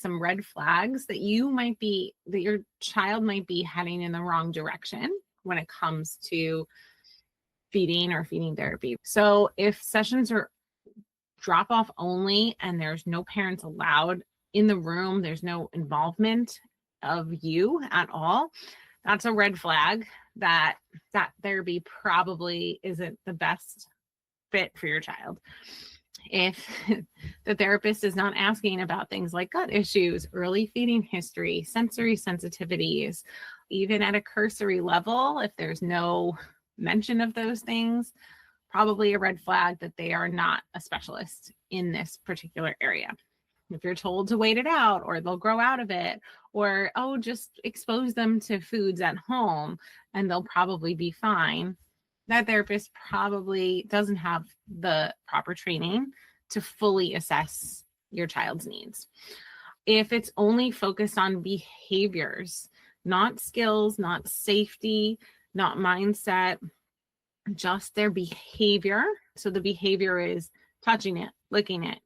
some red flags that that your child might be heading in the wrong direction when it comes to feeding or feeding therapy. So if sessions are drop off only and there's no parents allowed in the room, there's no involvement of you at all, that's a red flag that therapy probably isn't the best fit for your child. If the therapist is not asking about things like gut issues, early feeding history, sensory sensitivities, even at a cursory level, if there's no mention of those things, probably a red flag that they are not a specialist in this particular area. If you're told to wait it out, or they'll grow out of it, or, oh, just expose them to foods at home and they'll probably be fine, that therapist probably doesn't have the proper training to fully assess your child's needs. If it's only focused on behaviors, not skills, not safety, not mindset, just their behavior. So the behavior is touching it, licking it,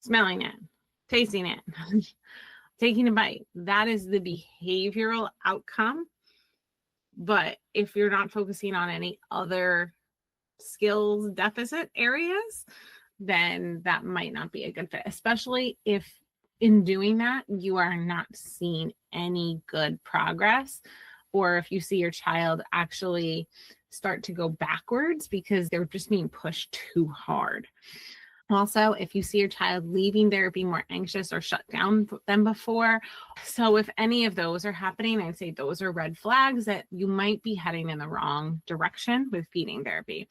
smelling it, tasting it, taking a bite. That is the behavioral outcome. But if you're not focusing on any other skills deficit areas, then that might not be a good fit, especially if in doing that, you are not seeing any good progress, or if you see your child actually start to go backwards because they're just being pushed too hard. Also, if you see your child leaving therapy more anxious or shut down than before. So if any of those are happening, I'd say those are red flags that you might be heading in the wrong direction with feeding therapy.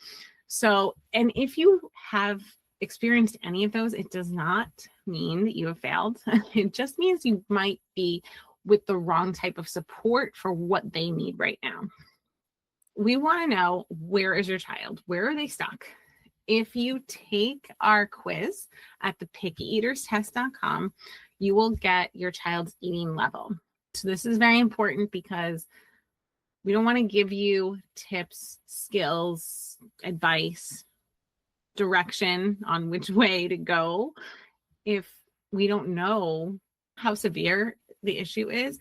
So, and if you have experienced any of those, it does not mean that you have failed. It just means you might be with the wrong type of support for what they need right now. We want to know, where is your child? Where are they stuck? If you take our quiz at thepickeaterstest.com, you will get your child's eating level. So this is very important because we don't want to give you tips, skills, advice, direction on which way to go if we don't know how severe the issue is.